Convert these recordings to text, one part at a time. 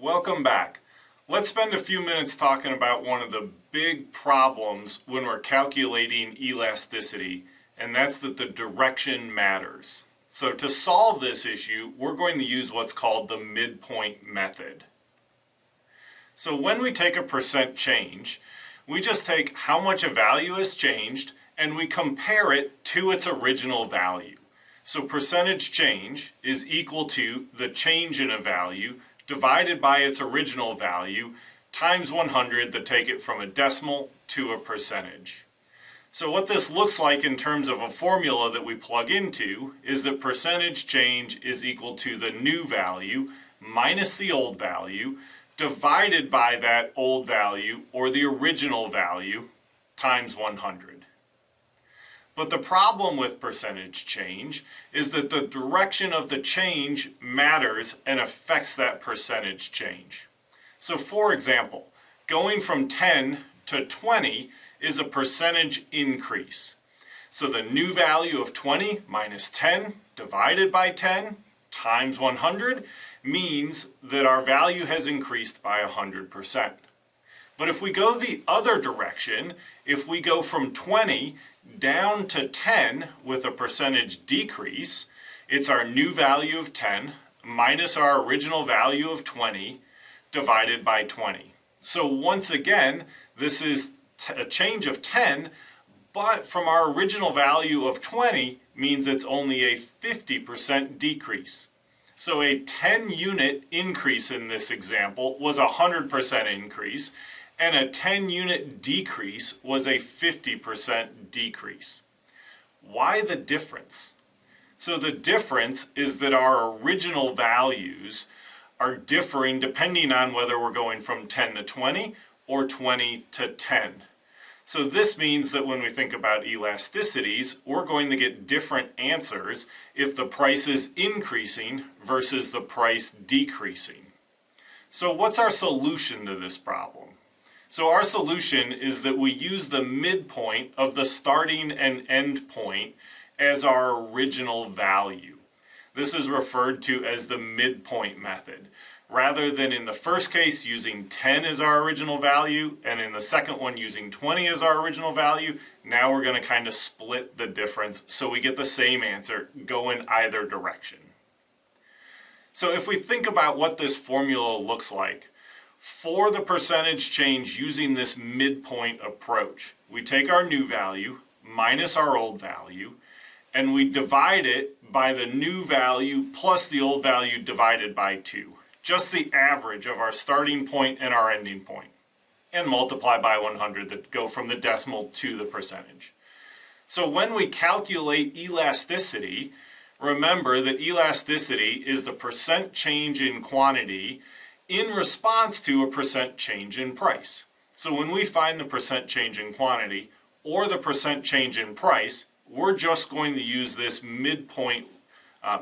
Welcome back. Let's spend a few minutes talking about one of the big problems when we're calculating elasticity, and that's that the direction matters. So to solve this issue, we're going to use what's called the midpoint method. So when we take a percent change, we just take how much a value has changed and we compare it to its original value. So percentage change is equal to the change in a value divided by its original value times 100 to take it from a decimal to a percentage. So what this looks like in terms of a formula that we plug into is that percentage change is equal to the new value minus the old value divided by that old value or the original value times 100. But the problem with percentage change is that the direction of the change matters and affects that percentage change. So for example, going from 10 to 20 is a percentage increase. So the new value of 20 minus 10 divided by 10 times 100 means that our value has increased by 100%. But if we go the other direction, if we go from 20 down to 10 with a percentage decrease, it's our new value of 10 minus our original value of 20 divided by 20. So once again, this is a change of 10, but from our original value of 20 means it's only a 50% decrease. So a 10 unit increase in this example was a 100% increase, and a 10 unit decrease was a 50% decrease. Why the difference? So the difference is that our original values are differing depending on whether we're going from 10 to 20 or 20 to 10. So this means that when we think about elasticities, we're going to get different answers if the price is increasing versus the price decreasing. So what's our solution to this problem? So our solution is that we use the midpoint of the starting and end point as our original value. This is referred to as the midpoint method. Rather than in the first case using 10 as our original value and in the second one using 20 as our original value, now we're going to kind of split the difference so we get the same answer, go in either direction. So if we think about what this formula looks like, for the percentage change using this midpoint approach, we take our new value minus our old value and we divide it by the new value plus the old value divided by 2. Just the average of our starting point and our ending point, and multiply by 100 that go from the decimal to the percentage. So when we calculate elasticity, remember that elasticity is the percent change in quantity in response to a percent change in price. So when we find the percent change in quantity or the percent change in price, we're just going to use this midpoint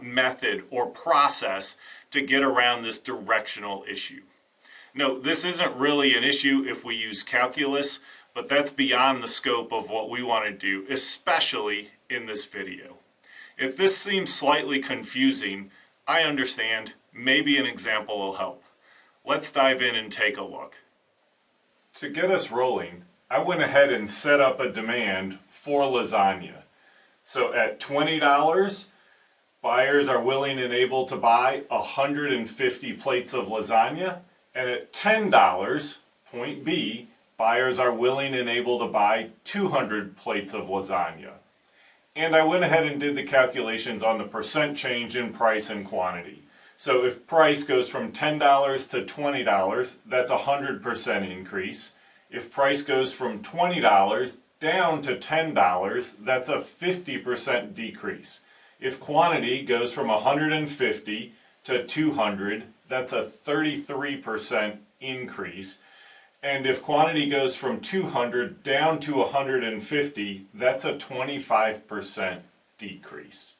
method or process to get around this directional issue. No, this isn't really an issue if we use calculus, but that's beyond the scope of what we want to do, especially in this video. If this seems slightly confusing, I understand. Maybe an example will help. Let's dive in and take a look. To get us rolling, I went ahead and set up a demand for lasagna. So at $20, buyers are willing and able to buy 150 plates of lasagna, and at $10, point B, buyers are willing and able to buy 200 plates of lasagna. And I went ahead and did the calculations on the percent change in price and quantity. So if price goes from $10 to $20, that's a 100% increase. If price goes from $20 down to $10, that's a 50% decrease. If quantity goes from 150 to 200, that's a 33% increase. And if quantity goes from 200 down to 150, that's a 25% decrease.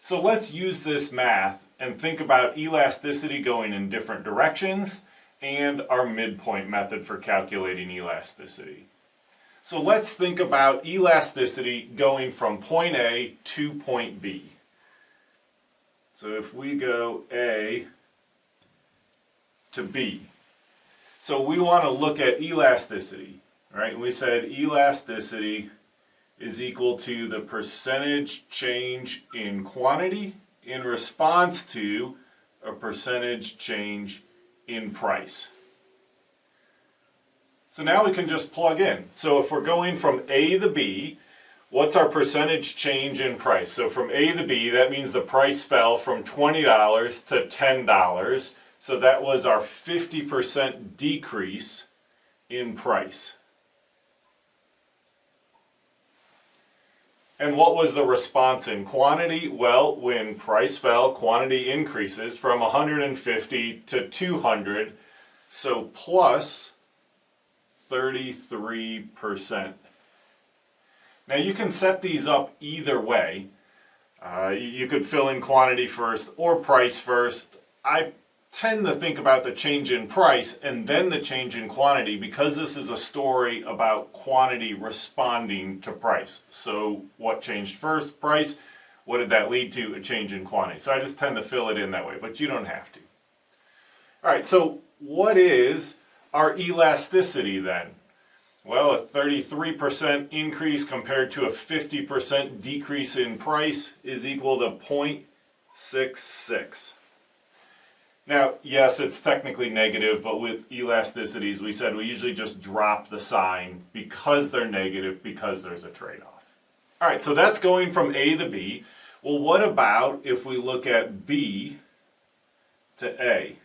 So let's use this math and think about elasticity going in different directions and our midpoint method for calculating elasticity. So let's think about elasticity going from point A to point B. So if we go A to B. So we want to look at elasticity, right? And we said elasticity is equal to the percentage change in quantity in response to a percentage change in price. So now we can just plug in. So if we're going from A to B, what's our percentage change in price? So from A to B, that means the price fell from $20 to $10. So that was our 50% decrease in price. And what was the response in quantity? Well, when price fell, quantity increases from 150 to 200, so plus 33%. Now you can set these up either way. You could fill in quantity first or price first. I tend to think about the change in price and then the change in quantity because this is a story about quantity responding to price. So what changed first? Price. What did that lead to? A change in quantity. So I just tend to fill it in that way, but you don't have to. All right, so what is our elasticity then? Well, a 33% increase compared to a 50% decrease in price is equal to 0.66. Now, yes, it's technically negative, but with elasticities, we said we usually just drop the sign because they're negative, because there's a trade-off. All right, so that's going from A to B. Well, what about if we look at B to A?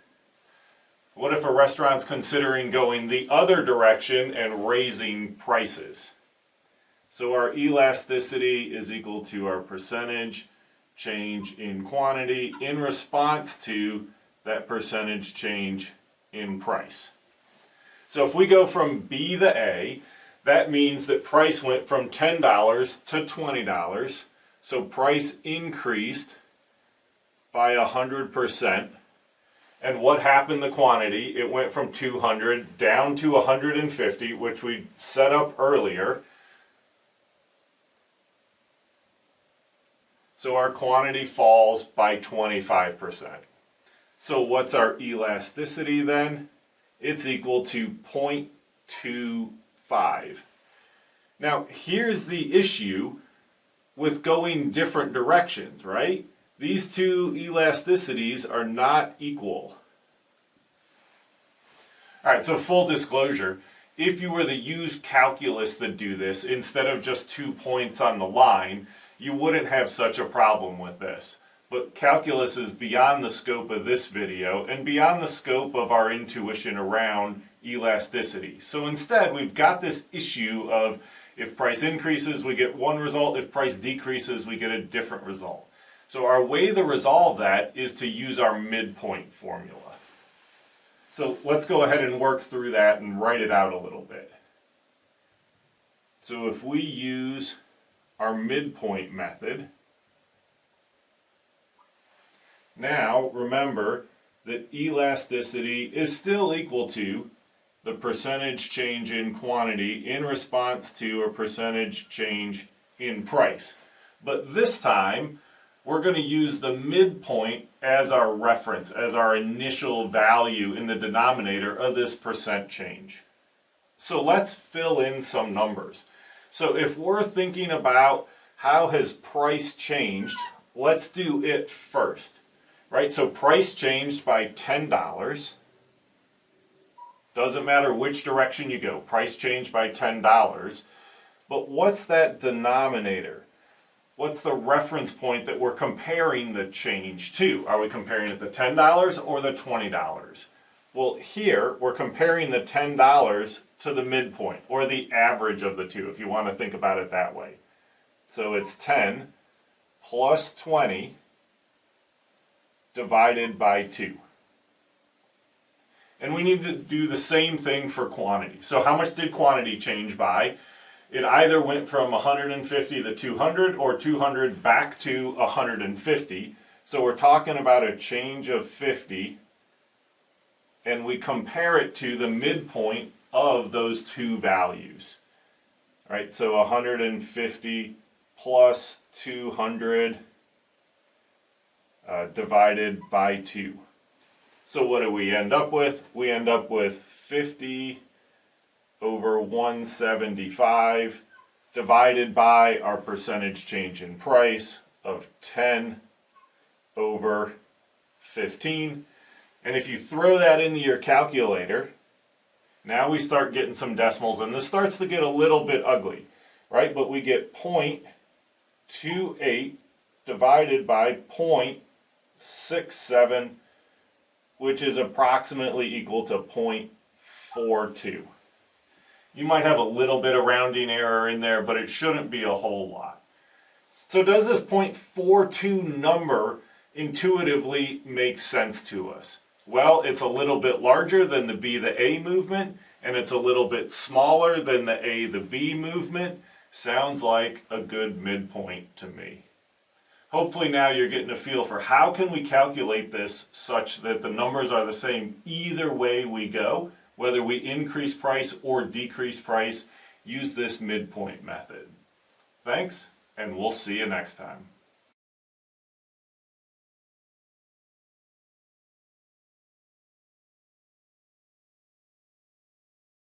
What if a restaurant's considering going the other direction and raising prices? So our elasticity is equal to our percentage change in quantity in response to that percentage change in price. So if we go from B to A, that means that price went from $10 to $20. So price increased by 100%. And what happened to quantity? It went from 200 down to 150, which we set up earlier. So our quantity falls by 25%. So what's our elasticity then? It's equal to 0.25. Now here's the issue with going different directions, right? These two elasticities are not equal. All right, so full disclosure, if you were to use calculus to do this, instead of just 2 points on the line, you wouldn't have such a problem with this. But calculus is beyond the scope of this video and beyond the scope of our intuition around elasticity. So instead, we've got this issue of if price increases, we get one result. If price decreases, we get a different result. So our way to resolve that is to use our midpoint formula. So let's go ahead and work through that and write it out a little bit. So if we use our midpoint method, now remember that elasticity is still equal to the percentage change in quantity in response to a percentage change in price. But this time, we're going to use the midpoint as our reference, as our initial value in the denominator of this percent change. So let's fill in some numbers. So if we're thinking about how has price changed, let's do it first. Right, so price changed by $10. Doesn't matter which direction you go, price changed by $10. But what's that denominator? What's the reference point that we're comparing the change to? Are we comparing it to $10 or the $20? Well, here we're comparing the $10 to the midpoint, or the average of the two, if you want to think about it that way. So it's 10 plus 20 divided by 2. And we need to do the same thing for quantity. So how much did quantity change by? It either went from 150 to 200 or 200 back to 150. So we're talking about a change of 50, and we compare it to the midpoint of those two values. All right, so 150 plus 200 divided by 2. So what do we end up with? We end up with 50 over 175 divided by our percentage change in price of 10 over 15. And if you throw that into your calculator, now we start getting some decimals, and this starts to get a little bit ugly, right? But we get 0.28 divided by 0.67, which is approximately equal to 0.42. You might have a little bit of rounding error in there, but it shouldn't be a whole lot. So does this 0.42 number intuitively make sense to us? Well, it's a little bit larger than the B the A movement, and it's a little bit smaller than the A the B movement. Sounds like a good midpoint to me. Hopefully now you're getting a feel for how can we calculate this such that the numbers are the same either way we go, whether we increase price or decrease price. Use this midpoint method. Thanks, and we'll see you next time.